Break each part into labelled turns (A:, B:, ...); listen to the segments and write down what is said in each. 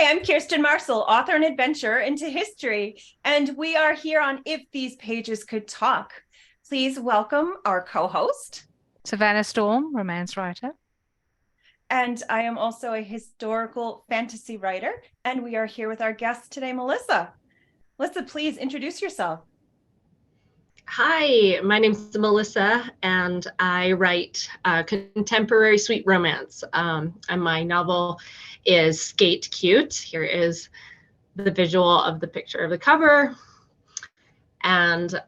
A: Hi, I'm Kiersten Marcil, author and adventurer into history, and we are here on If These Pages Could Talk. Please welcome our co-host.
B: Sevannah Storm, romance writer.
A: And I am also a historical fantasy writer, and we are here with our guest today, Melissa. Melissa, please introduce yourself.
C: Hi, my name's Melissa, and I write contemporary sweet romance. And my novel is Skate Cute. Here is the visual of the picture of the cover. And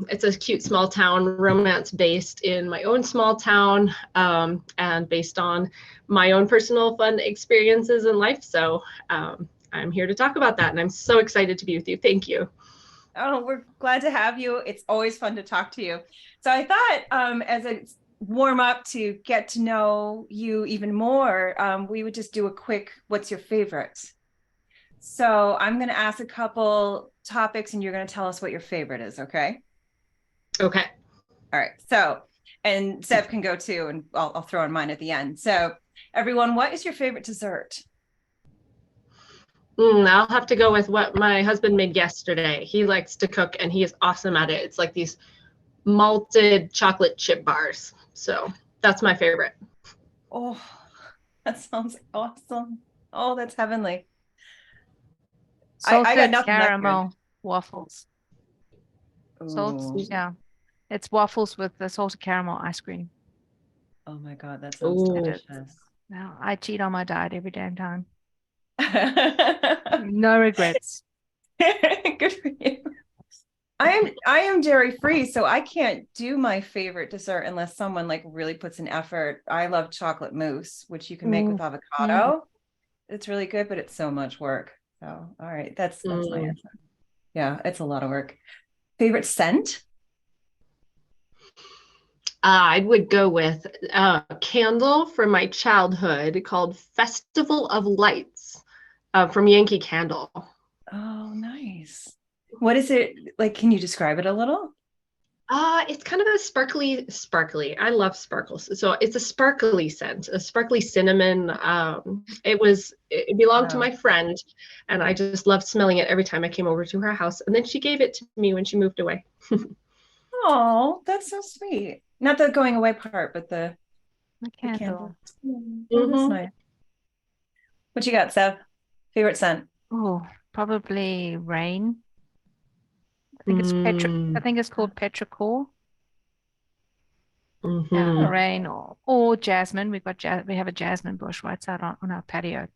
C: it's a cute small town romance based in my own small town and based on my own personal fun experiences in life. So I'm here to talk about that, and I'm so excited to be with you. Thank you.
A: Oh, we're glad to have you. It's always fun to talk to you. So I thought as a warm up to get to know you even more, we would just do a quick, what's your favorite? So I'm going to ask a couple topics and you're going to tell us what your favorite is. Okay.
C: Okay.
A: All right. So, and Sev can go too, and I'll throw in mine at the end. So everyone, what is your favorite dessert?
C: I'll have to go with what my husband made yesterday. He likes to cook and he is awesome at it. It's like these malted chocolate chip bars. So that's my favorite.
A: Oh, that sounds awesome. Oh, that's heavenly.
B: Salted
A: I got nothing
B: caramel waffles.
A: Ooh.
B: Yeah. It's waffles with the salted caramel ice cream.
A: Oh my God, that sounds delicious.
B: Now I cheat on my diet every damn time. No regrets.
A: Good for you. I am dairy free, so I can't do my favorite dessert unless someone like really puts an effort. I love chocolate mousse, which you can make with avocado. It's really good, but it's so much work. So, all right, that's my answer. Yeah, it's a lot of work. Favorite scent?
C: I would go with a candle from my childhood called Festival of Lights from Yankee Candle.
A: Oh, nice. What is it like? Can you describe it a little?
C: It's kind of a sparkly. I love sparkles. So it's a sparkly scent, a sparkly cinnamon. It belonged to my friend, and I just loved smelling it every time I came over to her house. And then she gave it to me when she moved away.
A: Oh, that's so sweet. Not the going away part, but the
B: candle.
A: Oh, that's nice. What you got, Sev? Favorite scent?
B: Oh, probably rain. I think it's called petrichor. Yeah, rain or jasmine. We have a jasmine bush right out on our patio.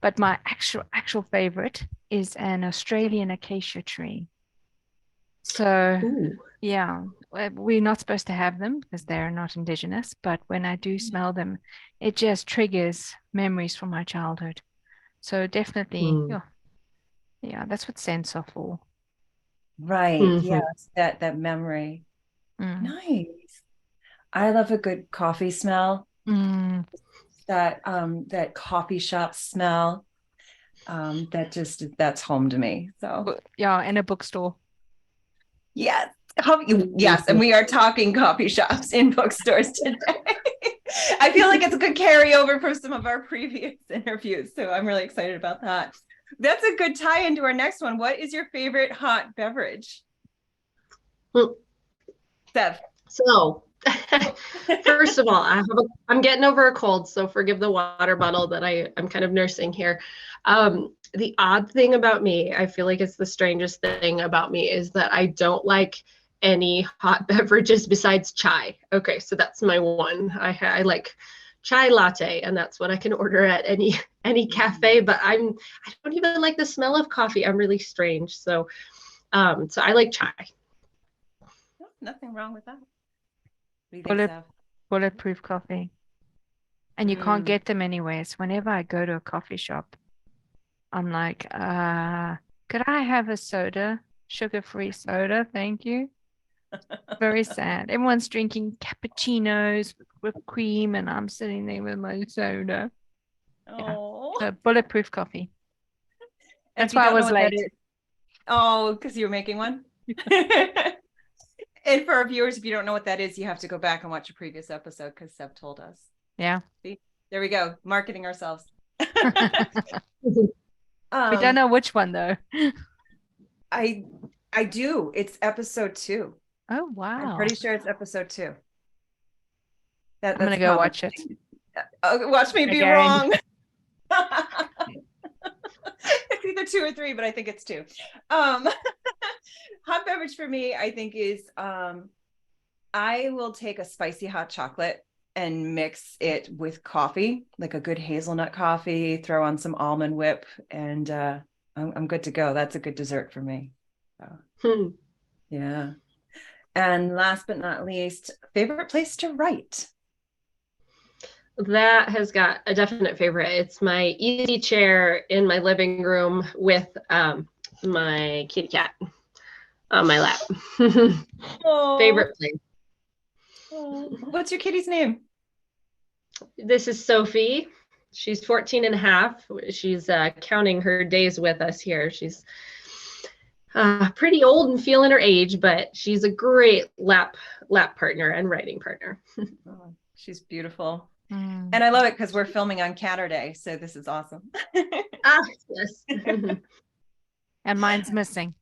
B: But my actual favorite is an Australian acacia tree. So yeah, we're not supposed to have them because they're not indigenous, but when I do smell them, it just triggers memories from my childhood. So definitely, yeah, that's what scents are for.
A: Right. Yes, that memory. Nice. I love a good coffee smell. That coffee shop smell. That's home to me. So
B: yeah, in a bookstore.
A: Yes. Yes, and we are talking coffee shops in bookstores today. I feel like it's a good carryover from some of our previous interviews, so I'm really excited about that. That's a good tie into our next one. What is your favorite hot beverage? Sev.
C: So, first of all, I'm getting over a cold, so forgive the water bottle that I'm kind of nursing here. The odd thing about me, I feel like it's the strangest thing about me, is that I don't like any hot beverages besides chai. Okay, so that's my one. I like chai latte, and that's what I can order at any cafe. But I don't even like the smell of coffee. I'm really strange. So I like chai.
A: Nothing wrong with that.
B: Bulletproof coffee. And you can't get them anywhere. So whenever I go to a coffee shop, I'm like, could I have a soda? Sugar-free soda, thank you. Very sad. Everyone's drinking cappuccinos with whipped cream, and I'm sitting there with my soda.
A: Oh,
B: yeah. So bulletproof coffee. That's why I was late.
A: Oh, because you were making one. And for our viewers, if you don't know what that is, you have to go back and watch a previous episode because Seb told us.
B: Yeah.
A: See, there we go. Marketing ourselves.
B: We don't know which one though.
A: I do. It's episode 2.
B: Oh wow.
A: I'm pretty sure it's episode 2.
B: I'm gonna go watch it.
A: Watch me be
B: Again.
A: wrong. It's either 2 or 3, but I think it's 2. Hot beverage for me, I think is I will take a spicy hot chocolate and mix it with coffee, like a good hazelnut coffee, throw on some almond whip, and I'm good to go. That's a good dessert for me. So, yeah. And last but not least, favorite place to write?
C: That has got a definite favorite. It's my easy chair in my living room with my kitty cat on my lap. Favorite place.
A: What's your kitty's name?
C: This is Sophie. She's 14 and a half. She's counting her days with us here. She's pretty old and feeling her age, but she's a great lap partner and writing partner.
A: Oh, she's beautiful. And I love it because we're filming on Catterday, so this is awesome.
C: Yes.
B: And mine's missing.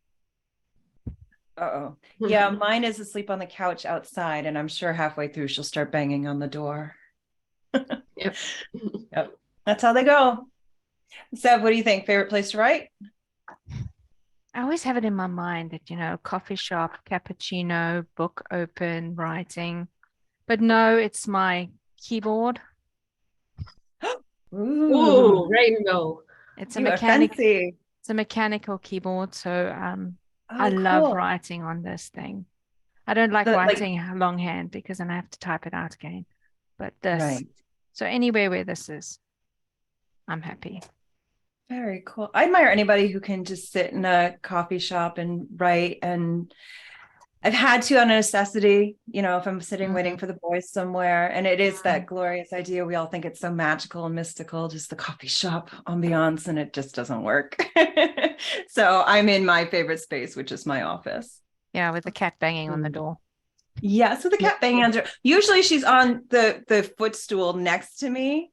A: Uh-oh. Yeah, mine is asleep on the couch outside, and I'm sure halfway through she'll start banging on the door.
C: Yep.
A: Yep. That's how they go. Sev, what do you think? Favorite place to write?
B: I always have it in my mind that, you know, coffee shop, cappuccino, book open, writing. But no, it's my keyboard.
C: Ooh, rainbow.
B: It's
A: You are fancy.
B: It's a mechanical keyboard, so I
A: Oh,
B: love
A: cool.
B: writing on this thing. I don't like writing longhand because then I have to type it out again. But this,
A: Right.
B: so anywhere where this is, I'm happy.
A: Very cool. I admire anybody who can just sit in a coffee shop and write. And I've had to on a necessity, you know, if I'm sitting waiting for the boys somewhere. And it is that glorious idea. We all think it's so magical and mystical, just the coffee shop ambiance, and it just doesn't work. So I'm in my favorite space, which is my office.
B: Yeah, with the cat banging on the door.
A: Yeah, so the cat banging on the door. Usually she's on the footstool next to me.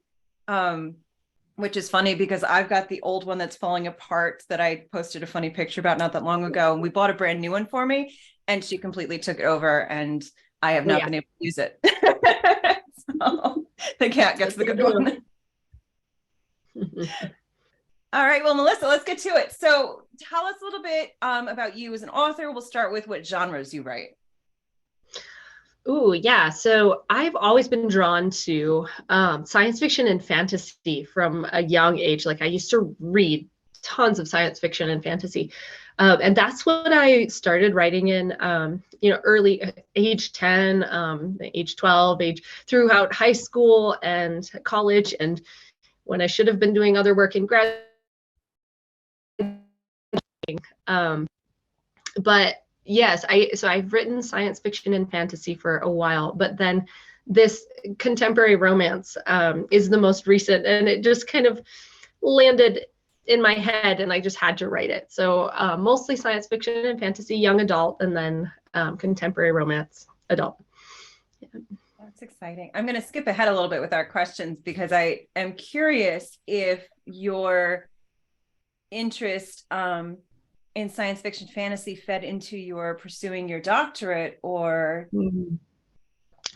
A: Which is funny because I've got the old one that's falling apart that I posted a funny picture about not that long ago. And we bought a brand new one for me, and she completely took it over, and I have not been able to use it. So the cat gets the good one. All right, well, Melissa, let's get to it. So tell us a little bit about you as an author. We'll start with what genres you write.
C: Ooh, yeah. So I've always been drawn to science fiction and fantasy from a young age. Like I used to read tons of science fiction and fantasy. And that's what I started writing in, early age 10, age 12, throughout high school and college. And when I should have been doing other work in grad. But yes, I've written science fiction and fantasy for a while, but then this contemporary romance is the most recent, and it just kind of landed in my head, and I just had to write it. So mostly science fiction and fantasy, young adult, and then contemporary romance, adult.
A: Yeah. That's exciting. I'm going to skip ahead a little bit with our questions because I am curious if your interest in science fiction fantasy fed into your pursuing your doctorate or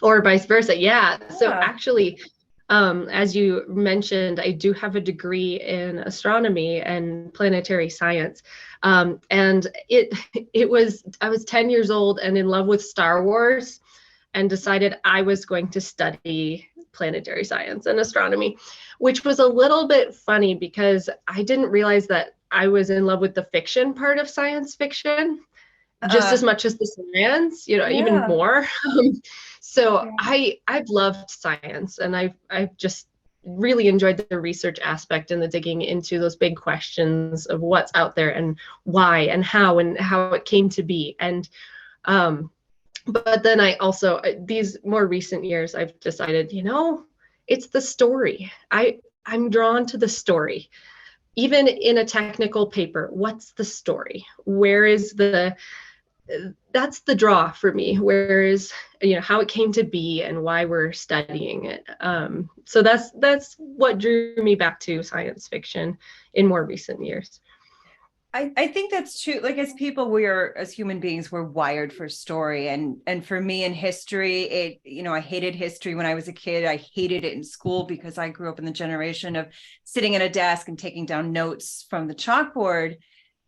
C: vice versa. Yeah. So actually, as you mentioned, I do have a degree in astronomy and planetary science. And I was 10 years old and in love with Star Wars, and decided I was going to study planetary science and astronomy, which was a little bit funny because I didn't realize that I was in love with the fiction part of science fiction just as much as the science, even more. So I've loved science, and I've just really enjoyed the research aspect and the digging into those big questions of what's out there and why and how it came to be. And but then I also, these more recent years, I've decided, it's the story. I'm drawn to the story. Even in a technical paper, what's the story? Where is the that's the draw for me, whereas how it came to be and why we're studying it. So that's what drew me back to science fiction in more recent years.
A: I think that's true. Like, as people, as human beings, we're wired for story. And for me in history, I hated history when I was a kid. I hated it in school because I grew up in the generation of sitting at a desk and taking down notes from the chalkboard.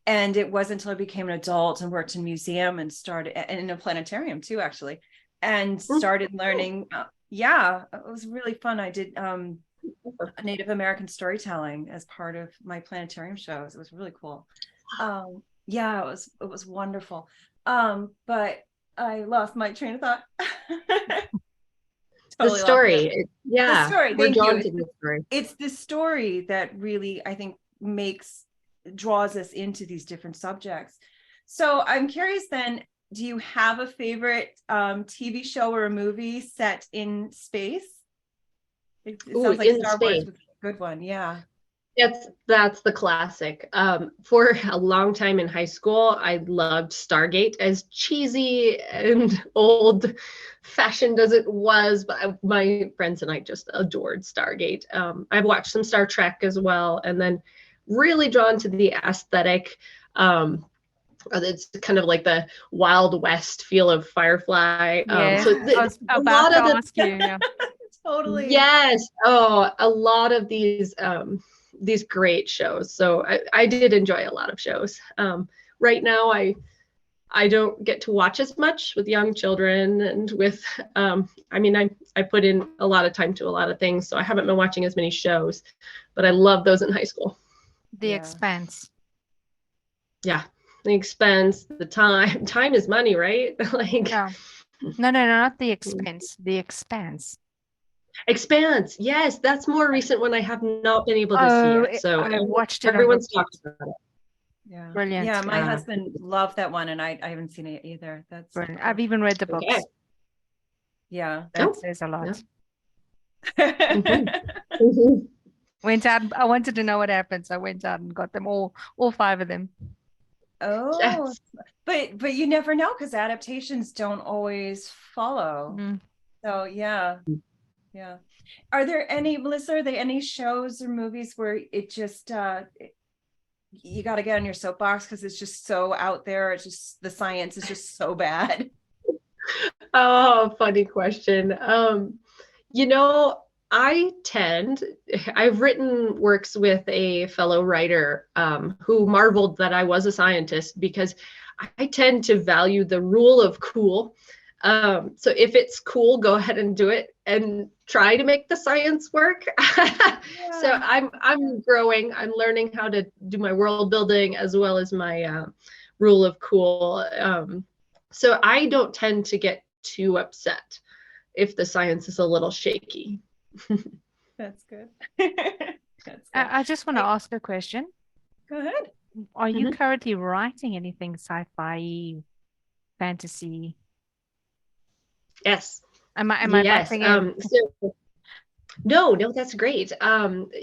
A: And it wasn't until I became an adult and worked in museum and in a planetarium too, actually, and started learning. Yeah, it was really fun. I did Native American storytelling as part of my planetarium shows. It was really cool. Yeah, it was wonderful. But I lost my train of thought.
C: Totally, the story. Yeah.
A: The story.
C: We're drawn to the story.
A: It's the story that really, I think, draws us into these different subjects. So I'm curious then, do you have a favorite TV show or a movie set in space? It sounds like Star Wars was a good one. Yeah.
C: That's the classic. For a long time in high school, I loved Stargate, as cheesy and old fashioned as it was, but my friends and I just adored Stargate. I've watched some Star Trek as well, and then really drawn to the aesthetic. It's kind of like the Wild West feel of Firefly.
B: Yeah, so I was about to ask you. Yeah.
A: Totally.
C: Yes. Oh, a lot of these great shows. So I did enjoy a lot of shows. Right now, I don't get to watch as much with young children, and with I put in a lot of time to a lot of things, so I haven't been watching as many shows, but I love those in high school.
B: The Expanse.
C: Yeah, The Expanse. The time is money, right? Like,
B: no, not The Expanse. The Expanse.
C: Expanse. Yes, that's more recent one. I have not been able to see it. So
B: I watched it.
C: Everyone's talked about it.
A: Yeah,
B: brilliant.
A: Yeah, my husband loved that one, and I haven't seen it either. That's
B: brilliant. I've even read the books.
C: Okay.
B: Yeah, that says a lot.
A: Yeah.
B: Went out. I wanted to know what happened, so I went out and got them all 5 of them.
A: Oh, yes. But you never know, because adaptations don't always follow. So yeah. Are there any, Melissa, are there any shows or movies where it just you got to get on your soapbox because it's just so out there? It's just, the science is just so bad.
C: Oh, funny question. I've written works with a fellow writer who marveled that I was a scientist, because I tend to value the rule of cool. So if it's cool, go ahead and do it and try to make the science work. So I'm growing. I'm learning how to do my world building as well as my rule of cool. So I don't tend to get too upset if the science is a little shaky.
A: That's good.
B: I just want to ask a question.
A: Go ahead.
B: Are you currently writing anything sci-fi, fantasy?
C: Yes.
B: Am I
C: yes. No, that's great.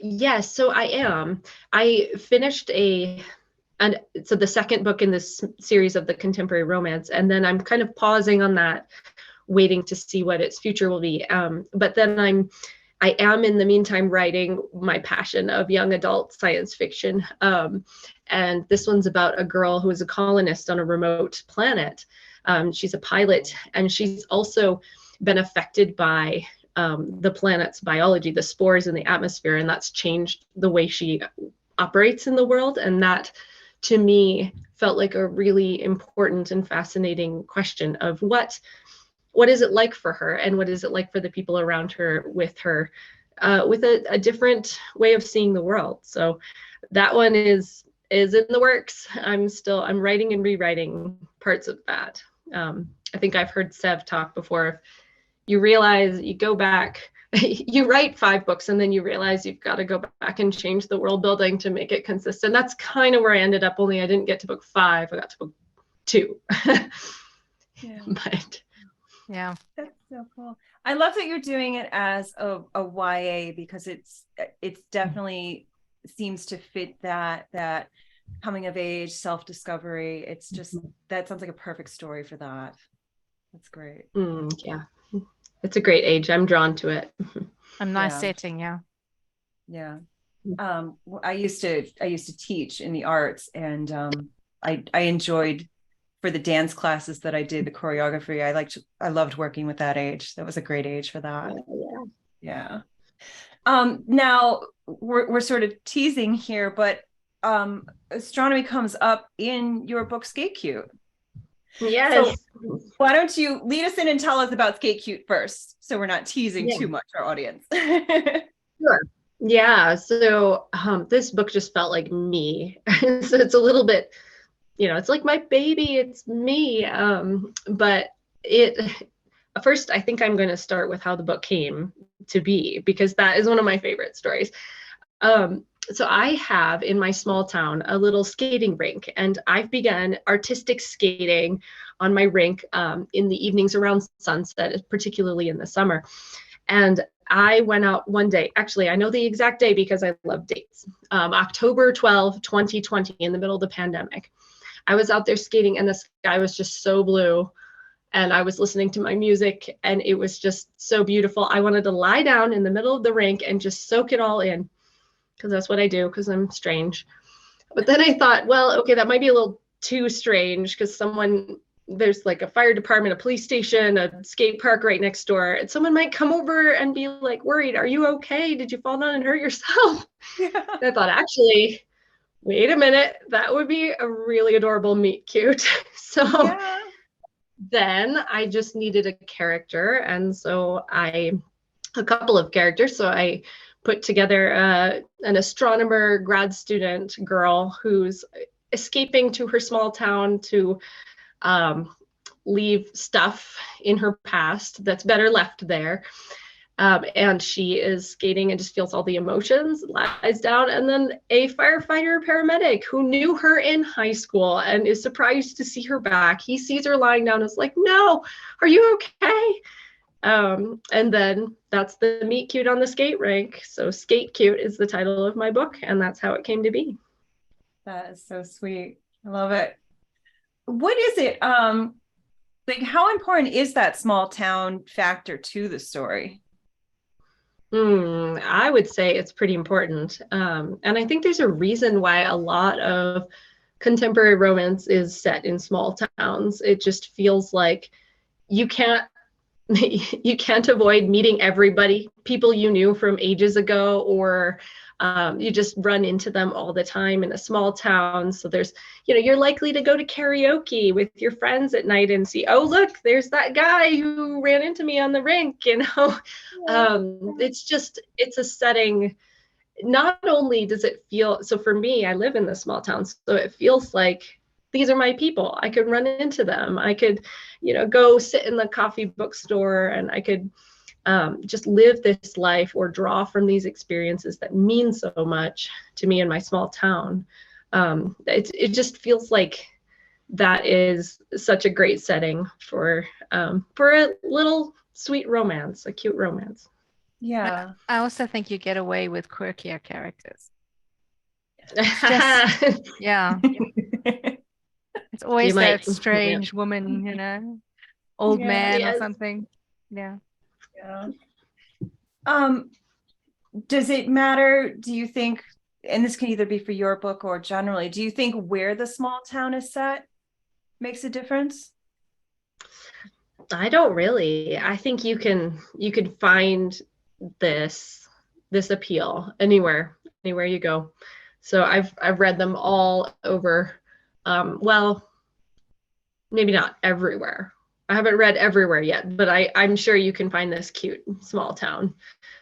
C: Yes, so I am. I finished so the second book in this series of the contemporary romance, and then I'm kind of pausing on that, waiting to see what its future will be. But then I am in the meantime writing my passion of young adult science fiction. And this one's about a girl who is a colonist on a remote planet. She's a pilot, and she's also been affected by the planet's biology, the spores in the atmosphere, and that's changed the way she operates in the world. And that, to me, felt like a really important and fascinating question of what is it like for her, and what is it like for the people around her with a different way of seeing the world. So that one is in the works. I'm writing and rewriting parts of that. I think I've heard Sev talk before. You realize you go back, you write 5 books, and then you realize you've got to go back and change the world building to make it consistent. That's kind of where I ended up, only I didn't get to book 5. I got to book 2. But
A: yeah, that's so cool. I love that you're doing it as a YA, because it's definitely seems to fit that coming of age, self-discovery. It's just, that sounds like a perfect story for that. That's great.
C: Yeah, it's a great age. I'm drawn to it.
B: A nice setting, yeah.
A: Yeah. I used to teach in the arts, and I enjoyed, for the dance classes that I did, the choreography. I loved working with that age. That was a great age for that. Yeah. Now we're sort of teasing here, but astronomy comes up in your book, Skate Cute.
C: Yes.
A: So why don't you lead us in and tell us about Skate Cute first, so we're not teasing too much our audience.
C: Sure. Yeah. So this book just felt like me. So it's a little bit, it's like my baby. It's me. But first, I think I'm going to start with how the book came to be, because that is one of my favorite stories. So I have in my small town a little skating rink, and I've begun artistic skating on my rink in the evenings around sunset, particularly in the summer. And I went out one day, actually, I know the exact day because I love dates, October 12, 2020, in the middle of the pandemic. I was out there skating, and the sky was just so blue, and I was listening to my music, and it was just so beautiful. I wanted to lie down in the middle of the rink and just soak it all in, because that's what I do, because I'm strange. But then I thought, well, okay, that might be a little too strange, because there's like a fire department, a police station, a skate park right next door, and someone might come over and be like worried, are you okay? Did you fall down and hurt yourself? Yeah. I thought, actually, wait a minute, that would be a really adorable meet cute. So then I just needed a character, and so a couple of characters. So I put together an astronomer grad student girl who's escaping to her small town to leave stuff in her past that's better left there. And she is skating and just feels all the emotions, lies down. And then a firefighter paramedic who knew her in high school and is surprised to see her back. He sees her lying down and is like, no, are you okay? And then that's the meet cute on the skate rink. So Skate Cute is the title of my book, and that's how it came to be.
A: That is so sweet. I love it. What is it? Like, how important is that small town factor to the story?
C: I would say it's pretty important. And I think there's a reason why a lot of contemporary romance is set in small towns. It just feels like you can't avoid meeting everybody, people you knew from ages ago, or you just run into them all the time in a small town. So there's, you're likely to go to karaoke with your friends at night and see, oh, look, there's that guy who ran into me on the rink, it's a setting. Not only does it feel, so for me, I live in the small town, so it feels like these are my people. I could run into them. I could, go sit in the coffee bookstore, and I could just live this life or draw from these experiences that mean so much to me in my small town. It just feels like that is such a great setting for a little sweet romance, a cute romance.
A: Yeah.
B: I also think you get away with quirkier characters. Yeah. It's always that strange woman, old man or something. Yeah.
A: Does it matter, do you think, and this can either be for your book or generally, do you think where the small town is set makes a difference?
C: I don't really. I think you can find this appeal anywhere you go. So I've read them all over. Well, maybe not everywhere. I haven't read everywhere yet, but I'm sure you can find this cute small town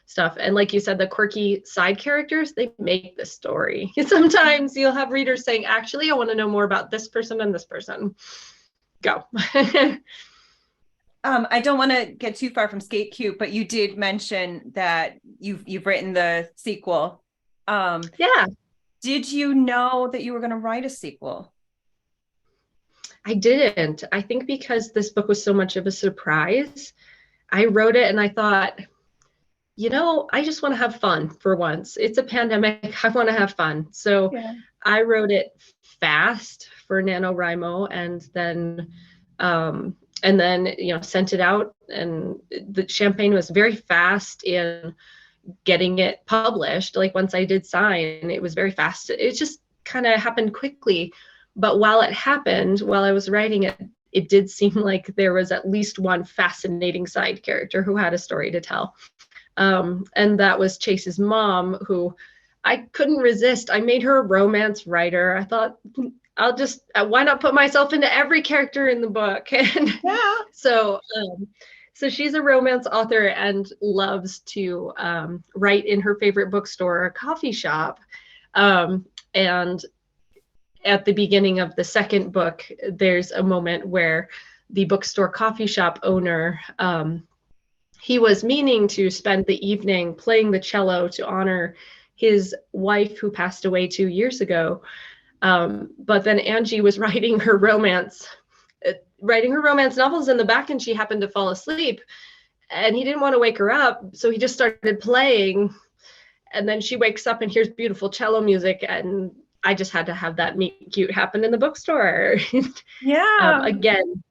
C: stuff. And like you said, the quirky side characters, they make the story. Sometimes you'll have readers saying, actually, I want to know more about this person and this person. Go.
A: I don't want to get too far from Skate Cute, but you did mention that you've written the sequel.
C: Yeah.
A: Did you know that you were going to write a sequel?
C: I didn't. I think because this book was so much of a surprise, I wrote it and I thought, I just want to have fun for once. It's a pandemic. I want to have fun. So I wrote it fast for NaNoWriMo, and then sent it out, and the Champagne was very fast in getting it published. Like once I did sign, it was very fast. It just kind of happened quickly. But while it happened, while I was writing it, it did seem like there was at least one fascinating side character who had a story to tell. And that was Chase's mom, who I couldn't resist. I made her a romance writer. I thought, why not put myself into every character in the book? And
A: Yeah.
C: so she's a romance author and loves to write in her favorite bookstore or coffee shop. And at the beginning of the second book, there's a moment where the bookstore coffee shop owner, he was meaning to spend the evening playing the cello to honor his wife who passed away 2 years ago. But then Angie was writing her romance novels in the back, and she happened to fall asleep, and he didn't want to wake her up. So he just started playing, and then she wakes up and hears beautiful cello music, and I just had to have that meet cute happen in the bookstore.
A: Yeah.
C: Again,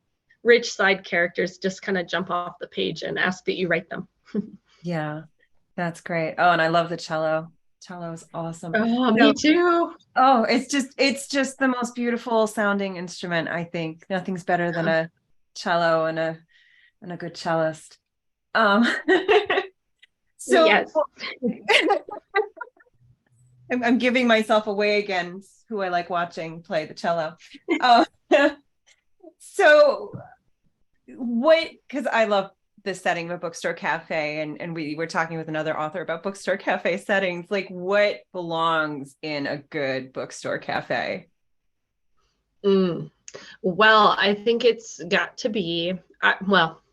C: rich side characters just kind of jump off the page and ask that you write them.
A: Yeah, that's great. Oh, and I love the cello. Cello is awesome.
C: Oh, me too.
A: Oh, it's just the most beautiful sounding instrument, I think. Nothing's better than a cello and a good cellist. So
C: yes.
A: I'm giving myself away again, who I like watching play the cello. So because I love the setting of a bookstore cafe, and we were talking with another author about bookstore cafe settings, like what belongs in a good bookstore cafe?
C: Well, I think it's got to be,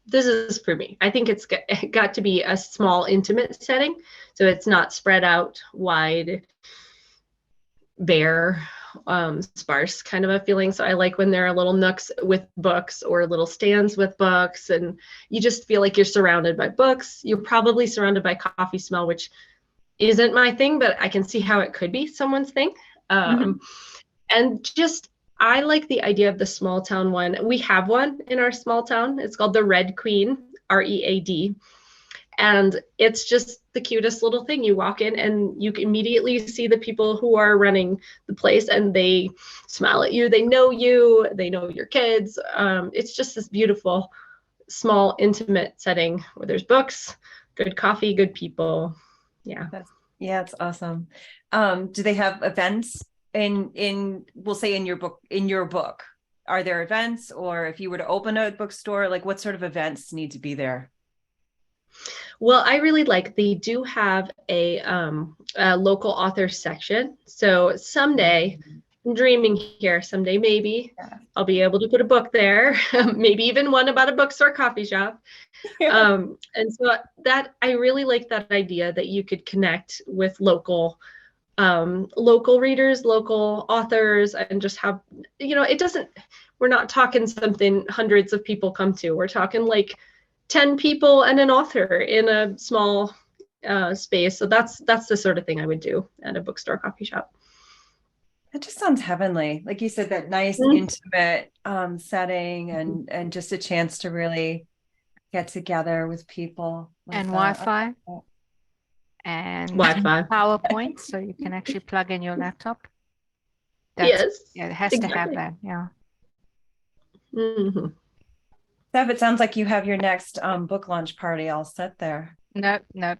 C: this is for me. I think it's got to be a small, intimate setting. So it's not spread out wide, bare, sparse kind of a feeling. So I like when there are little nooks with books or little stands with books, and you just feel like you're surrounded by books. You're probably surrounded by coffee smell, which isn't my thing, but I can see how it could be someone's thing. And just, I like the idea of the small town one. We have one in our small town. It's called the Red Queen, READ. And it's just the cutest little thing. You walk in and you can immediately see the people who are running the place, and they smile at you. They know your kids. It's just this beautiful, small, intimate setting where there's books, good coffee, good people. Yeah.
A: It's awesome. Do they have events we'll say in your book? Are there events, or if you were to open a bookstore, like what sort of events need to be there?
C: Well, I really like, they do have a local author section. So someday, I'm dreaming here, someday maybe I'll be able to put a book there, maybe even one about a bookstore coffee shop. And so that, I really like that idea that you could connect with local readers, local authors, and just have, we're not talking something hundreds of people come to. We're talking like 10 people and an author in a small space. So that's the sort of thing I would do at a bookstore coffee shop.
A: That just sounds heavenly. Like you said, that nice, intimate setting, and just a chance to really get together with people.
B: And Wi-Fi. And PowerPoint, so you can actually plug in your laptop.
C: Yes.
B: Yeah, it has to have that. Yeah.
A: Steph, it sounds like you have your next book launch party all set there.
B: No.
A: Yeah.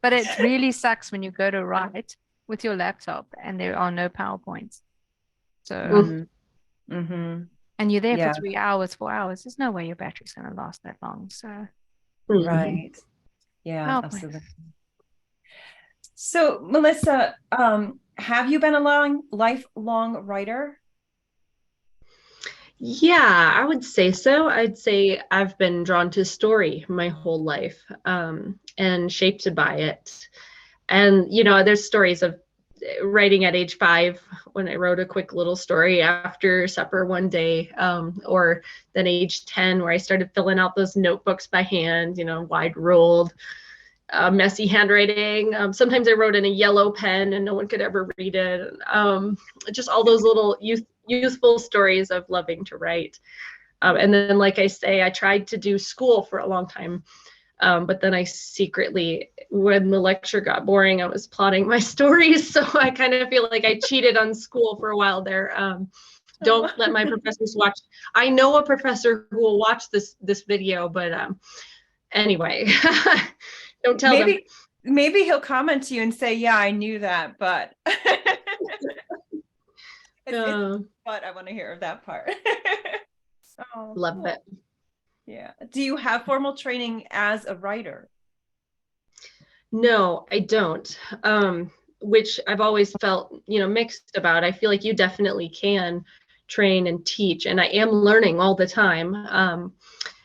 B: But it really sucks when you go to write with your laptop and there are no PowerPoints. So, and you're there for 3 hours, 4 hours. There's no way your battery's going to last that long. So,
A: right. Yeah, absolutely. So, Melissa, have you been a lifelong writer?
C: Yeah, I would say so. I'd say I've been drawn to story my whole life, and shaped by it. And, there's stories of writing at age 5 when I wrote a quick little story after supper one day, or then age 10 where I started filling out those notebooks by hand, wide ruled. messy handwriting. Sometimes I wrote in a yellow pen and no one could ever read it. Just all those little youthful stories of loving to write. And then, like I say, I tried to do school for a long time. But then I secretly, when the lecture got boring, I was plotting my stories. So I kind of feel like I cheated on school for a while there. Don't let my professors watch. I know a professor who will watch this video, but anyway, don't tell them.
A: Maybe he'll comment to you and say, yeah, I knew that, but but I want to hear that part.
C: Love it.
A: Yeah. Do you have formal training as a writer?
C: No, I don't. Which I've always felt, mixed about. I feel like you definitely can train and teach, and I am learning all the time.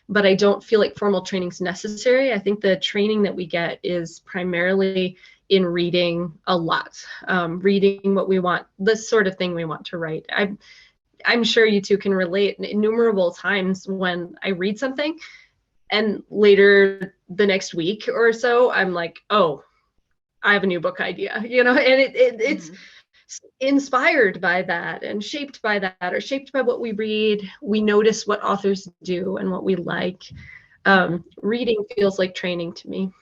C: But I don't feel like formal training is necessary. I think the training that we get is primarily in reading a lot, reading what we want, the sort of thing we want to write. I'm sure you two can relate innumerable times when I read something and later the next week or so, I'm like, oh, I have a new book idea, and it's inspired by that and shaped by that, or shaped by what we read. We notice what authors do and what we like. Reading feels like training to me.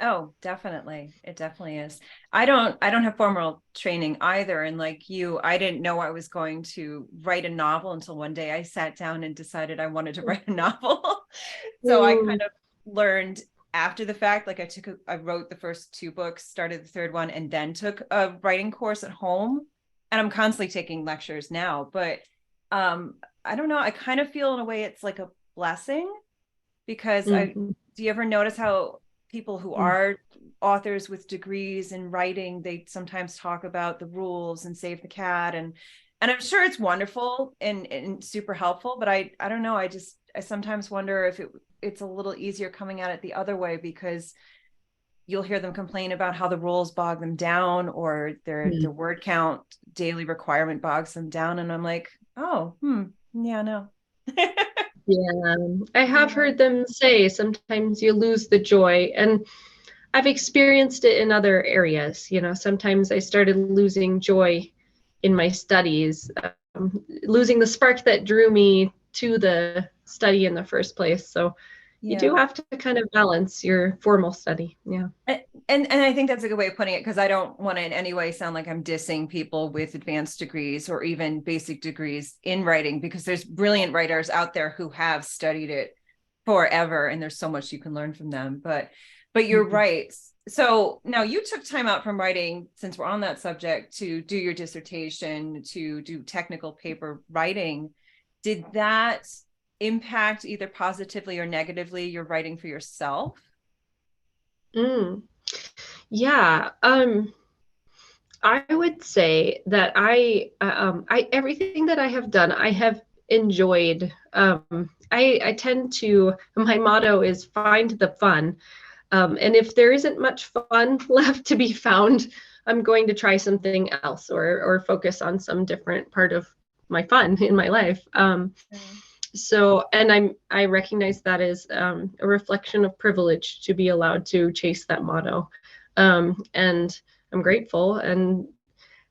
A: Oh, definitely. It definitely is. I don't have formal training either. And like you, I didn't know I was going to write a novel until one day I sat down and decided I wanted to write a novel. So I kind of learned after the fact. Like I wrote the first 2 books, started the 3rd one, and then took a writing course at home. And I'm constantly taking lectures now, but I don't know. I kind of feel in a way it's like a blessing, because do you ever notice how people who are authors with degrees in writing, they sometimes talk about the rules and save the cat, and I'm sure it's wonderful and super helpful, but I don't know, I sometimes wonder if it's a little easier coming at it the other way, because you'll hear them complain about how the rules bog them down, or their word count daily requirement bogs them down, and I'm like, oh, yeah, no.
C: Yeah, I have heard them say sometimes you lose the joy, and I've experienced it in other areas. Sometimes I started losing joy in my studies, losing the spark that drew me to the study in the first place. So you do have to kind of balance your formal study. Yeah.
A: And I think that's a good way of putting it, because I don't want to in any way sound like I'm dissing people with advanced degrees or even basic degrees in writing, because there's brilliant writers out there who have studied it forever, and there's so much you can learn from them. But you're right. So now you took time out from writing, since we're on that subject, to do your dissertation, to do technical paper writing. Did that impact either positively or negatively your writing for yourself?
C: Yeah. I would say that I everything that I have done, I have enjoyed. I tend to, my motto is find the fun. And if there isn't much fun left to be found, I'm going to try something else, or focus on some different part of my fun in my life. So, and I recognize that as a reflection of privilege to be allowed to chase that motto. And I'm grateful, and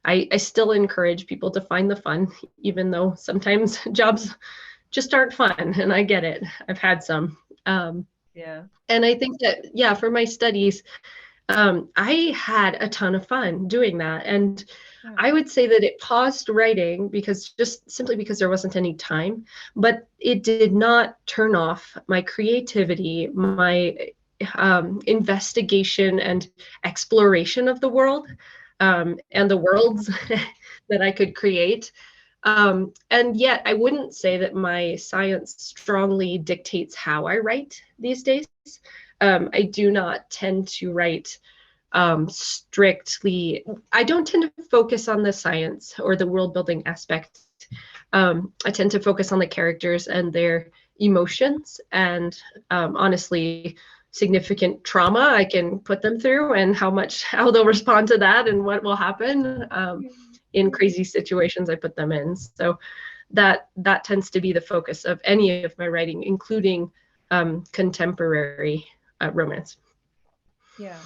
C: I still encourage people to find the fun, even though sometimes jobs just aren't fun, and I get it. I've had some. And I think that, for my studies, I had a ton of fun doing that. And I would say that it paused writing simply because there wasn't any time, but it did not turn off my creativity, my investigation and exploration of the world, and the worlds that I could create. And yet I wouldn't say that my science strongly dictates how I write these days. I do not tend to write strictly. I don't tend to focus on the science or the world building aspect. I tend to focus on the characters and their emotions, and honestly, significant trauma I can put them through, and how they'll respond to that, and what will happen in crazy situations I put them in. So that tends to be the focus of any of my writing, including contemporary romance.
A: Yeah.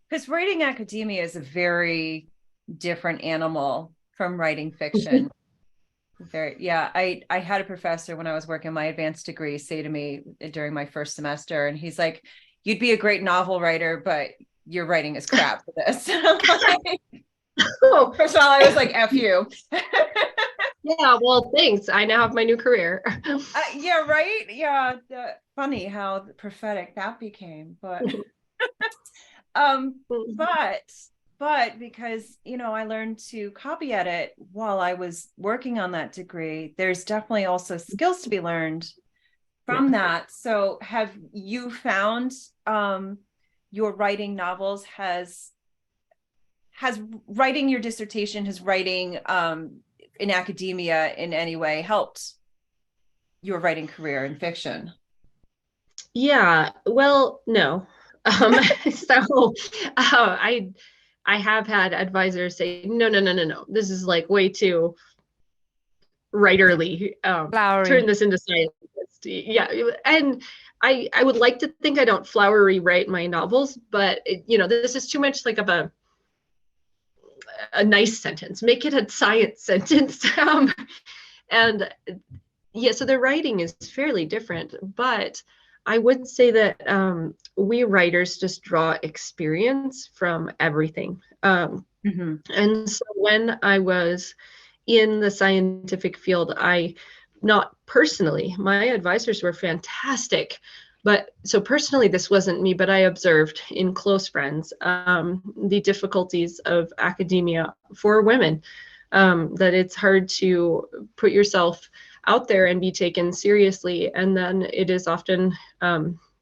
A: Because writing academia is a very different animal from writing fiction. I had a professor when I was working my advanced degree say to me during my first semester, and he's like, "You'd be a great novel writer, but your writing is crap for this." First of all, I was like, "F you."
C: Yeah, well, thanks. I now have my new career.
A: Yeah, right. Yeah, funny how prophetic that became, but but because I learned to copy edit while I was working on that degree, there's definitely also skills to be learned from that. So have you found your writing novels has writing your dissertation, has writing in academia in any way helped your writing career in fiction?
C: Yeah, well, no. So I have had advisors say, no. This is like way too writerly.
B: Flowery.
C: Turn this into science. Yeah, and I would like to think I don't flowery write my novels, but this is too much like of a nice sentence. Make it a science sentence. And yeah, so the writing is fairly different, but I would say that we writers just draw experience from everything. And so when I was in the scientific field, not personally, my advisors were fantastic. But so personally, this wasn't me, but I observed in close friends the difficulties of academia for women, that it's hard to put yourself out there and be taken seriously. And then it is often,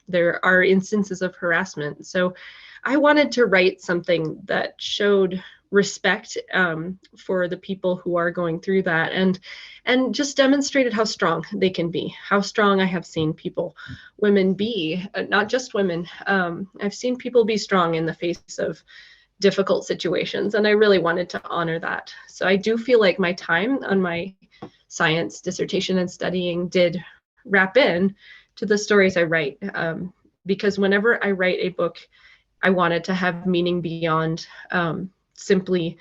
C: there are instances of harassment. So I wanted to write something that showed respect for the people who are going through that, and just demonstrated how strong they can be, how strong I have seen women be, not just women. I've seen people be strong in the face of difficult situations, and I really wanted to honor that. So I do feel like my time on my science dissertation and studying did wrap in to the stories I write, because whenever I write a book, I want it to have meaning beyond simply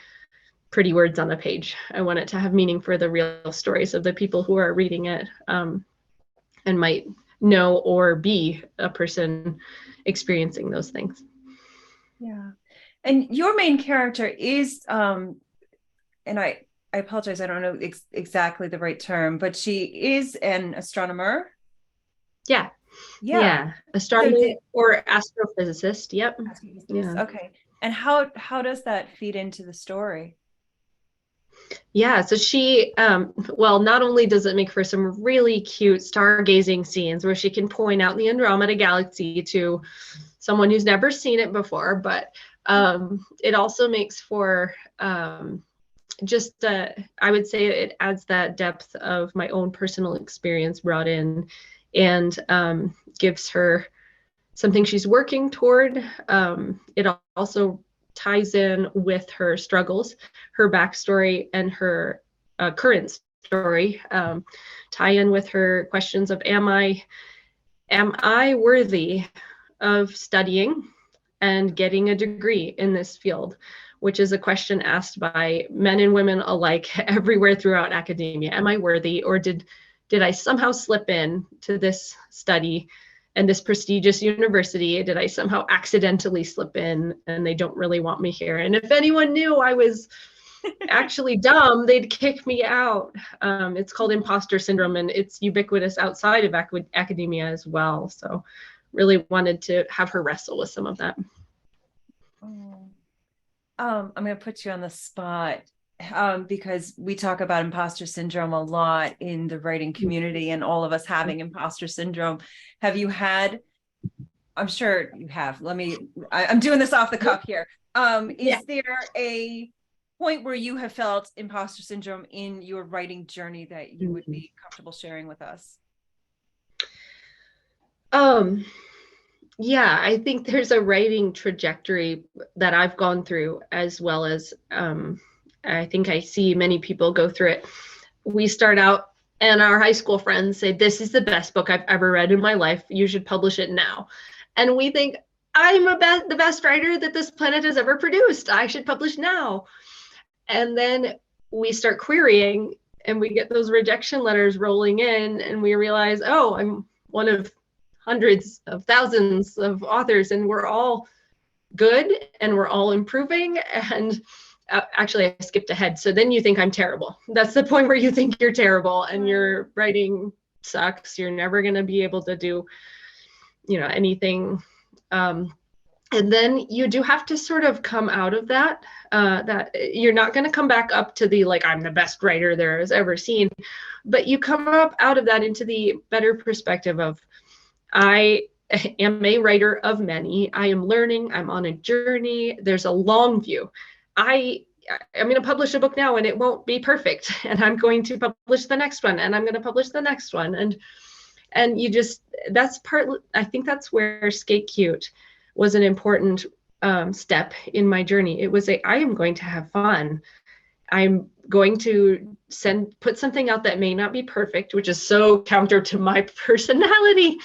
C: pretty words on a page. I want it to have meaning for the real stories of the people who are reading it, and might know or be a person experiencing those things.
A: Yeah. And your main character is, and I apologize, I don't know exactly the right term, but she is an astronomer.
C: Yeah. Astronomer or astrophysicist. Yep.
A: Yeah. Okay. And how does that feed into the story?
C: Yeah, so she, well, not only does it make for some really cute stargazing scenes where she can point out the Andromeda galaxy to someone who's never seen it before, but it also makes for just, I would say it adds that depth of my own personal experience brought in, and gives her something she's working toward. It also ties in with her struggles, her backstory, and her current story. Tie in with her questions of am I worthy of studying and getting a degree in this field, which is a question asked by men and women alike everywhere throughout academia. Am I worthy, or did I somehow slip in to this study and this prestigious university? Did I somehow accidentally slip in and they don't really want me here? And if anyone knew I was actually dumb, they'd kick me out. It's called imposter syndrome, and it's ubiquitous outside of academia as well. So really wanted to have her wrestle with some of that.
A: I'm going to put you on the spot, because we talk about imposter syndrome a lot in the writing community, and all of us having imposter syndrome. Have you had, I'm sure you have, I'm doing this off the cuff here. Is there a point where you have felt imposter syndrome in your writing journey that you would be comfortable sharing with us?
C: Yeah, I think there's a writing trajectory that I've gone through, as well as I think I see many people go through it. We start out and our high school friends say, this is the best book I've ever read in my life. You should publish it now. And we think, I'm the best writer that this planet has ever produced. I should publish now. And then we start querying and we get those rejection letters rolling in and we realize, oh, I'm one of hundreds of thousands of authors and we're all good and we're all improving. And actually, I skipped ahead. So then you think I'm terrible. That's the point where you think you're terrible and your writing sucks. You're never going to be able to do, anything. And then you do have to sort of come out of that, that you're not going to come back up to the, like, I'm the best writer there has ever seen, but you come up out of that into the better perspective of, I am a writer of many. I am learning. I'm on a journey. There's a long view. I'm going to publish a book now and it won't be perfect. And I'm going to publish the next one and I'm going to publish the next one. And you just, I think that's where Skate Cute was an important step in my journey. It was I am going to have fun. I'm going to put something out that may not be perfect, which is so counter to my personality.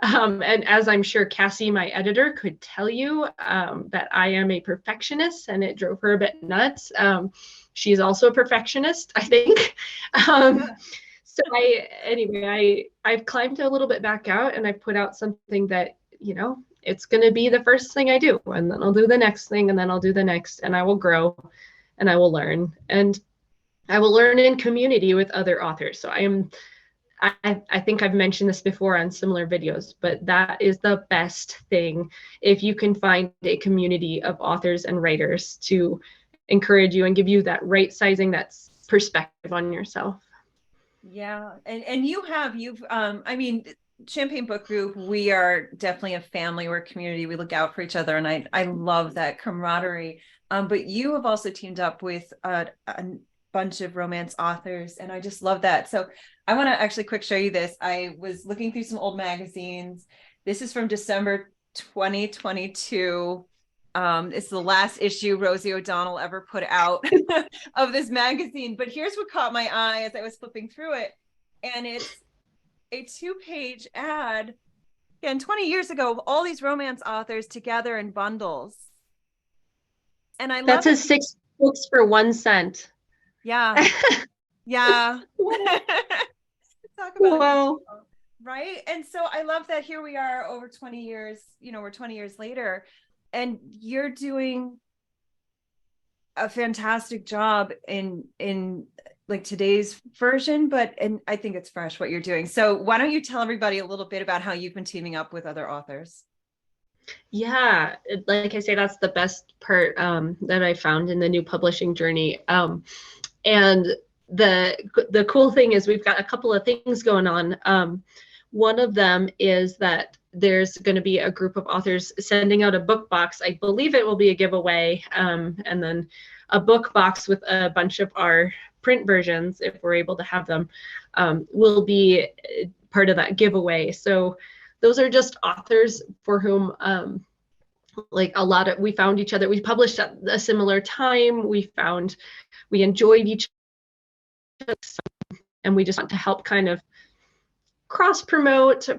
C: And as I'm sure Cassie, my editor, could tell you, that I am a perfectionist and it drove her a bit nuts. She's also a perfectionist, I think. So I've climbed a little bit back out and I've put out something that, it's going to be the first thing I do. And then I'll do the next thing and then I'll do the next and I will grow and I will learn. And I will learn in community with other authors. So I think I've mentioned this before on similar videos, but that is the best thing. If you can find a community of authors and writers to encourage you and give you that right sizing, that perspective on yourself.
A: Yeah. And you've I mean, Champagne Book Group, we are definitely a family, we're a community, we look out for each other. And I love that camaraderie. But you have also teamed up with a bunch of romance authors. And I just love that. So I want to actually quick show you this. I was looking through some old magazines. This is from December 2022. It's the last issue Rosie O'Donnell ever put out of this magazine. But here's what caught my eye as I was flipping through it. And it's a 2-page ad, again, 20 years ago, of all these romance authors together in bundles. And I love
C: that says 6 books for 1 cent.
A: Yeah. Yeah. Talk about
C: wow.
A: it, right? And so I love that here we are over 20 years, we're 20 years later, and you're doing a fantastic job in like today's version, and I think it's fresh what you're doing. So why don't you tell everybody a little bit about how you've been teaming up with other authors?
C: Yeah, like I say, that's the best part that I found in the new publishing journey. And the cool thing is we've got a couple of things going on. One of them is that there's going to be a group of authors sending out a book box. I believe it will be a giveaway, and then a book box with a bunch of our print versions, if we're able to have them, will be part of that giveaway. So those are just authors for whom we found each other. We published at a similar time. We enjoyed each other, and we just want to help kind of cross promote,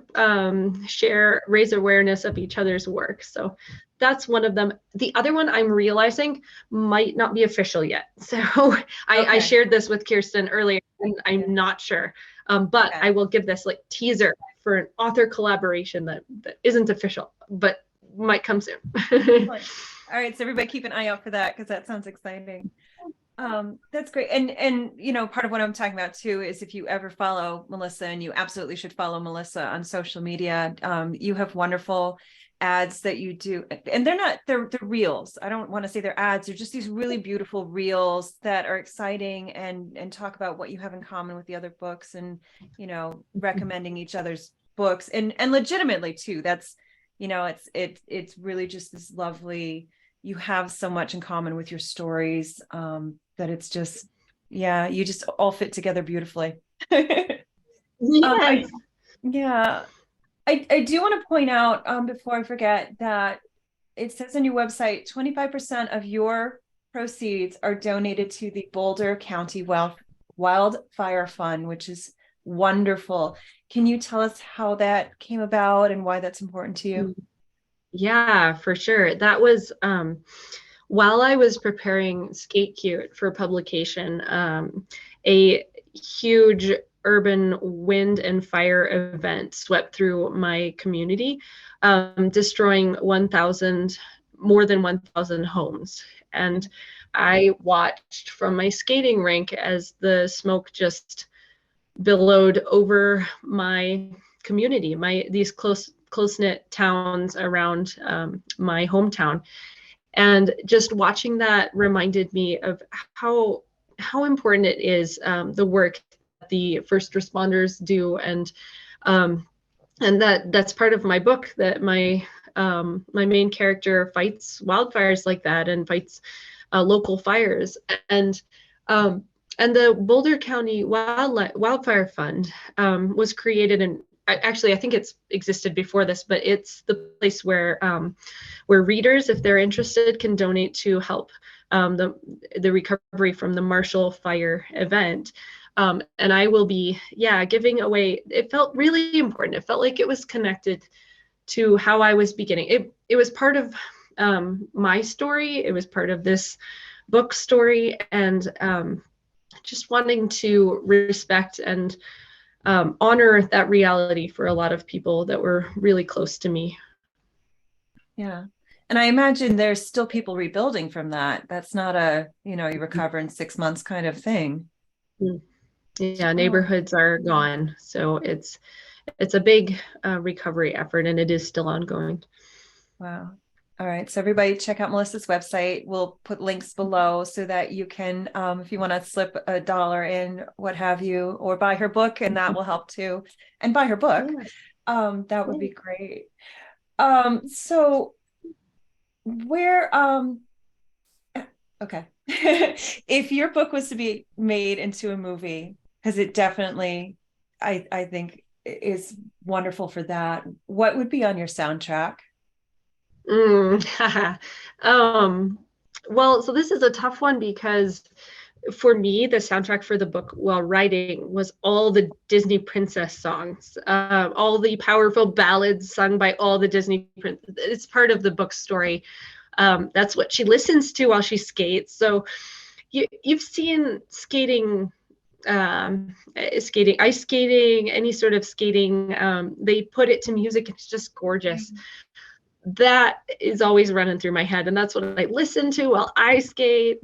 C: raise awareness of each other's work. So that's one of them. The other one I'm realizing might not be official yet. So I shared this with Kiersten earlier and I'm not sure, but I will give this teaser for an author collaboration that isn't official, but might come soon.
A: All right, so everybody keep an eye out for that because that sounds exciting. That's great. And part of what I'm talking about too is if you ever follow Melissa, and you absolutely should follow Melissa on social media, you have wonderful ads that you do, and they're reels. I don't want to say they're ads. They're just these really beautiful reels that are exciting and talk about what you have in common with the other books, and recommending each other's books and legitimately too. That's it's really just this lovely, you have so much in common with your stories, that it's just, you just all fit together beautifully.
C: Yes.
A: I do want to point out, before I forget, that it says on your website, 25% of your proceeds are donated to the Boulder County Wildfire Fund, which is wonderful. Can you tell us how that came about and why that's important to you?
C: Yeah, for sure. That was while I was preparing Skate Cute for publication, a huge urban wind and fire event swept through my community, destroying more than 1,000 homes. And I watched from my skating rink as the smoke just billowed over my community, these close-knit towns around my hometown. And just watching that reminded me of how important it is, the work that the first responders do, and that's part of my book, that my main character fights wildfires like that and fights local fires. And the Boulder County Wildfire Fund was created, and actually I think it's existed before this, but it's the place where readers, if they're interested, can donate to help the recovery from the Marshall Fire event. And I will be, giving away. It felt really important. It felt like it was connected to how I was beginning. It was part of my story. It was part of this book story, and just wanting to respect and honor that reality for a lot of people that were really close to me.
A: Yeah. And I imagine there's still people rebuilding from that. That's not you recover in 6 months kind of thing.
C: Yeah, neighborhoods are gone. So it's a big recovery effort, and it is still ongoing.
A: Wow. All right. So everybody check out Melissa's website. We'll put links below so that you can, if you want to slip $1 in, what have you, or buy her book, and that will help too. And buy her book. That would be great. So where, okay. If your book was to be made into a movie, because it definitely, I think is wonderful for that, what would be on your soundtrack?
C: Well, so this is a tough one, because for me, the soundtrack for the book while writing was all the Disney princess songs, all the powerful ballads sung by all the Disney princesses. It's part of the book story. That's what she listens to while she skates. So you've seen skating, ice skating, any sort of skating. They put it to music. It's just gorgeous. Mm-hmm. That is always running through my head, and that's what I listen to while I skate.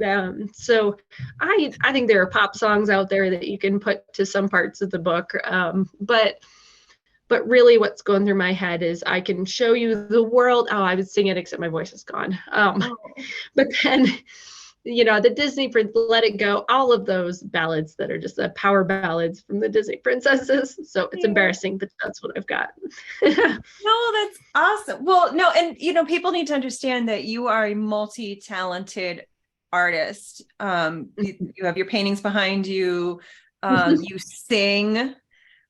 C: So I think there are pop songs out there that you can put to some parts of the book, but really what's going through my head is I can show you the world. Oh, I would sing it, except my voice is gone. But then, the Disney Let It Go, all of those ballads that are just the power ballads from the Disney princesses. So it's embarrassing, but that's what I've got.
A: No, that's awesome. Well, no, and people need to understand that you are a multi-talented artist. You have your paintings behind you. You sing,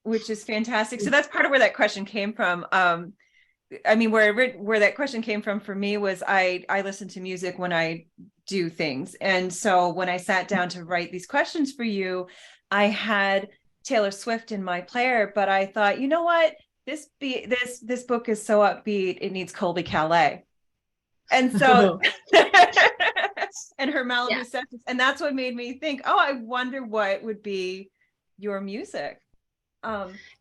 A: which is fantastic. So that's part of where that question came from. I mean, where that question came from for me was I listen to music when I do things. And so when I sat down to write these questions for you, I had Taylor Swift in my player, but I thought, you know what? This book is so upbeat, it needs Colby Calais. And so and her Malibu sessions. And that's what made me think, oh, I wonder what would be your music.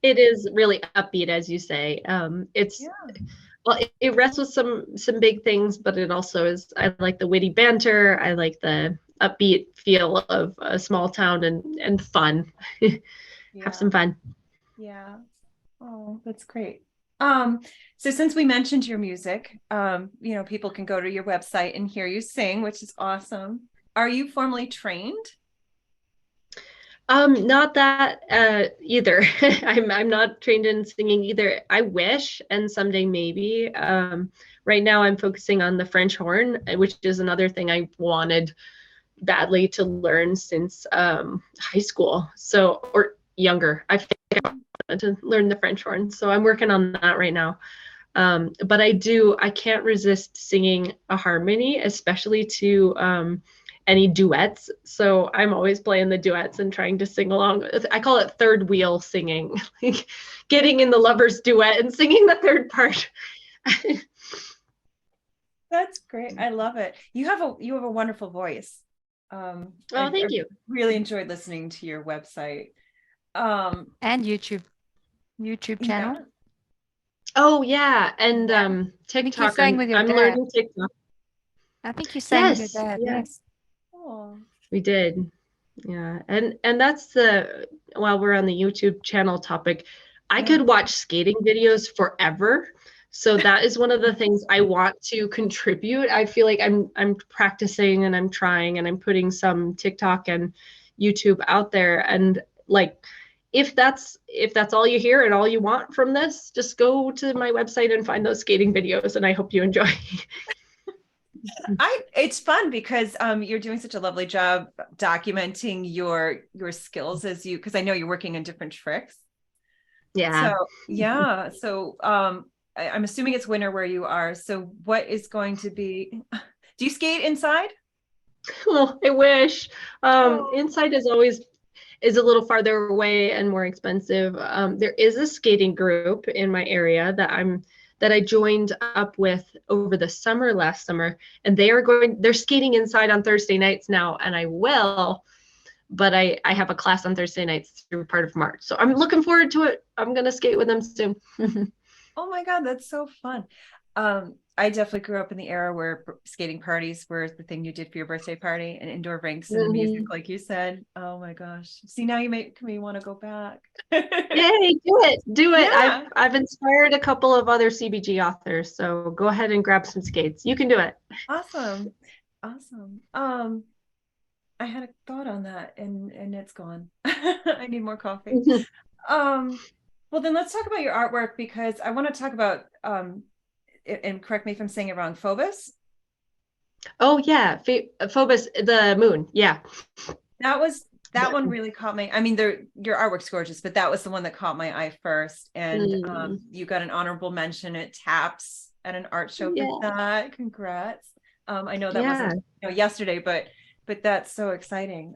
C: It is really upbeat, as you say. Well, it rests with some big things, but it also is, I like the witty banter. I like the upbeat feel of a small town and fun. Have some fun.
A: Yeah. Oh, that's great. So since we mentioned your music, people can go to your website and hear you sing, which is awesome. Are you formally trained?
C: Not that either. I'm not trained in singing either. I wish, and someday maybe. Right now I'm focusing on the French horn, which is another thing I wanted badly to learn since high school. Or younger. I think I wanted to learn the French horn. So I'm working on that right now. But I can't resist singing a harmony, especially to any duets. So I'm always playing the duets and trying to sing along. I call it third wheel singing, like getting in the lover's duet and singing the third part.
A: That's great. I love it. You have a wonderful voice.
C: Thank you.
A: Really enjoyed listening to your website.
B: And YouTube channel.
A: Yeah.
C: Oh yeah, and
B: I think you're
C: TikTok.
B: saying with your
C: I'm
B: dad.
C: learning TikTok.
B: I think you're saying with your
C: Yes,
B: dad.
C: yeah,
B: Yes.
A: Oh.
C: we did. Yeah, and that's while we're on the YouTube channel topic, I could watch skating videos forever. So that is one of the things I want to contribute. I feel like I'm practicing and I'm trying and I'm putting some TikTok and YouTube out there. And like if that's all you hear and all you want from this, just go to my website and find those skating videos, and I hope you enjoy.
A: It's fun because you're doing such a lovely job documenting your skills because I know you're working on different tricks.
C: Yeah.
A: So yeah. So I'm assuming it's winter where you are. So what is going to be, do you skate inside?
C: Well, I wish. Inside is a little farther away and more expensive. There is a skating group in my area that I joined up with over the summer last summer, and they're skating inside on Thursday nights now, and I will, but I have a class on Thursday nights through part of March. So I'm looking forward to it. I'm gonna skate with them soon.
A: Oh my God, that's so fun. I definitely grew up in the era where skating parties were the thing you did for your birthday party, and indoor rinks and music, like you said. Oh my gosh. See, now you make me want to go back.
C: Yay, do it.
A: Yeah.
C: I've inspired a couple of other CBG authors, so go ahead and grab some skates. You can do it.
A: Awesome. I had a thought on that and it's gone. I need more coffee. Well then let's talk about your artwork, because I want to talk about and correct me if I'm saying it wrong, Phobos.
C: Oh yeah, Phobos, the moon. Yeah.
A: That one really caught me. I mean, your artwork's gorgeous, but that was the one that caught my eye first. And you got an honorable mention at TAPS at an art show for that. Congrats. I know that wasn't yesterday, but that's so exciting.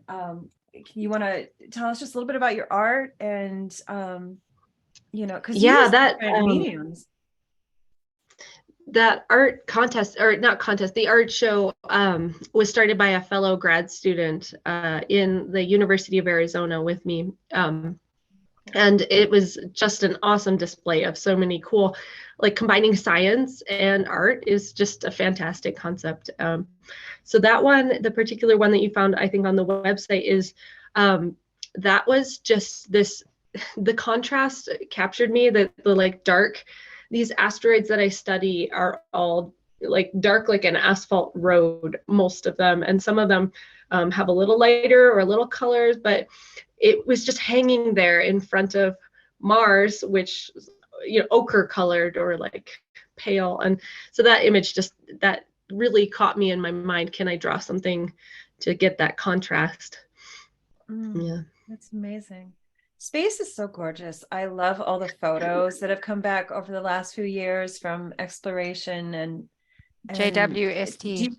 A: You want to tell us just a little bit about your art and because you use different mediums.
C: That art contest, or not contest, the art show was started by a fellow grad student in the University of Arizona with me. And it was just an awesome display of so many cool, like combining science and art is just a fantastic concept. So that one, the particular one that you found, I think on the website is, that was just the contrast captured me, the like dark, these asteroids that I study are all like dark, like an asphalt road, most of them. And some of them have a little lighter or a little colors, but it was just hanging there in front of Mars, which, ochre colored or like pale. And so that image that really caught me in my mind. Can I draw something to get that contrast?
A: Yeah. That's amazing. Space is so gorgeous. I love all the photos that have come back over the last few years from exploration and
B: JWST.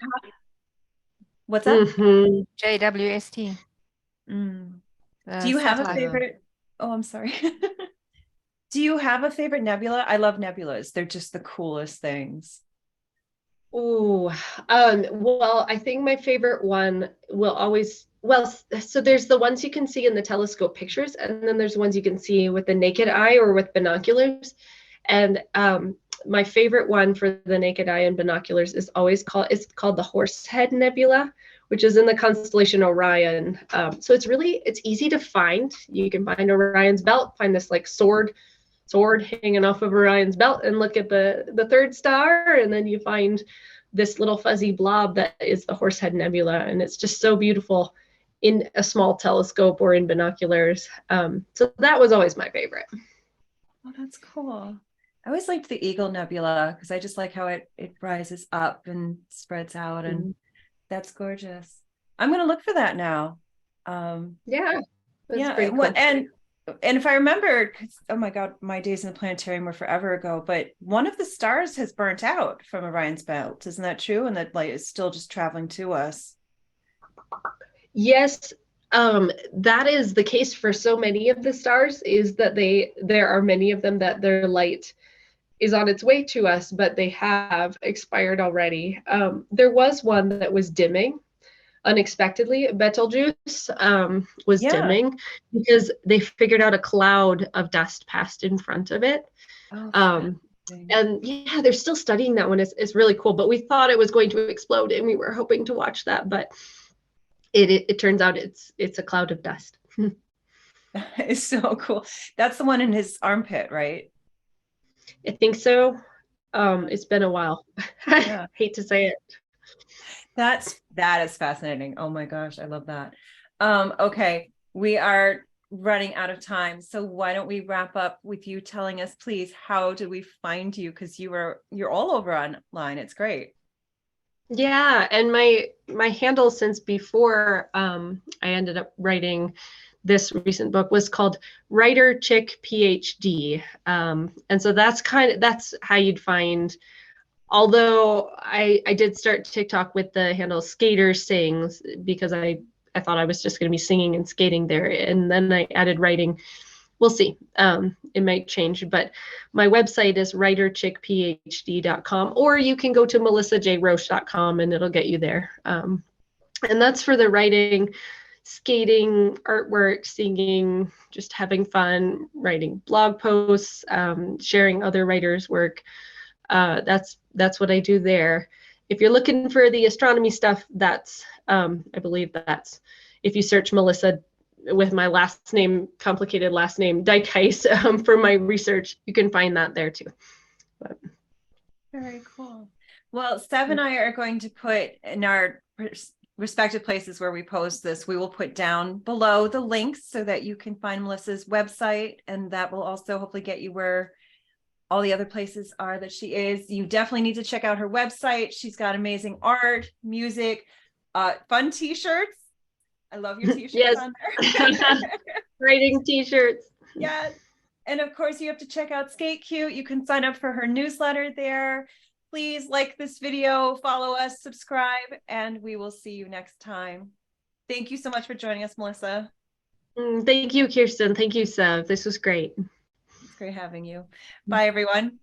A: What's that?
B: JWST.
A: Do you have a favorite? Oh, I'm sorry. Do you have a favorite nebula? I love nebulas. They're just the coolest things.
C: Oh, well, I think my favorite one will always, so there's the ones you can see in the telescope pictures, and then there's ones you can see with the naked eye or with binoculars. And my favorite one for the naked eye and binoculars is it's called the Horsehead Nebula, which is in the constellation Orion. So it's easy to find. You can find Orion's belt, find this like sword hanging off of Orion's belt, and look at the third star, and then you find this little fuzzy blob that is the Horsehead Nebula, and it's just so beautiful in a small telescope or in binoculars. So that was always my favorite.
A: Oh, that's cool. I always liked the Eagle Nebula because I just like how it rises up and spreads out, and that's gorgeous. I'm gonna look for that now.
C: Cool.
A: And if I remember, oh my God, my days in the planetarium were forever ago, but one of the stars has burnt out from Orion's belt. Isn't that true? And that light is still just traveling to us.
C: Yes, that is the case for so many of the stars, is that there are many of them that their light is on its way to us, but they have expired already. There was one that was dimming unexpectedly. Betelgeuse was
A: Yeah.
C: dimming because they figured out a cloud of dust passed in front of it.
A: Oh,
C: And yeah, they're still studying that one. It's really cool, but we thought it was going to explode and we were hoping to watch that, but it turns out it's a cloud of dust.
A: it's so cool. That's the one in his armpit, right?
C: I think so. It's been a while.
A: Yeah.
C: Hate to say it.
A: That is fascinating. Oh my gosh, I love that. Okay, we are running out of time. So why don't we wrap up with you telling us, please, how do we find you? Because you're all over online. It's great.
C: Yeah, and my handle since before I ended up writing this recent book was called Writer Chick PhD. And so that's how you'd find. Although I did start TikTok with the handle Skater Sings because I thought I was just going to be singing and skating there, and then I added writing. We'll see. It might change, but my website is writerchickphd.com, or you can go to melissajroche.com and it'll get you there. And that's for the writing, skating, artwork, singing, just having fun, writing blog posts, sharing other writers' work. That's what I do there. If you're looking for the astronomy stuff, that's I believe that's if you search Melissa with my last name, complicated last name, Dykhuis, for my research, you can find that there too. But.
A: Very cool. Well, Sev and I are going to put in our respective places where we post this, we will put down below the links so that you can find Melissa's website, and that will also hopefully get you where all the other places are that she is. You definitely need to check out her website. She's got amazing art, music, fun t-shirts. I love your t-shirts
C: yes.
A: on there.
C: Writing t-shirts.
A: Yes. And of course, you have to check out Skate Cute. You can sign up for her newsletter there. Please like this video, follow us, subscribe, and we will see you next time. Thank you so much for joining us, Melissa.
C: Thank you, Kiersten. Thank you, Sev. This was great.
A: It's great having you. Bye, everyone.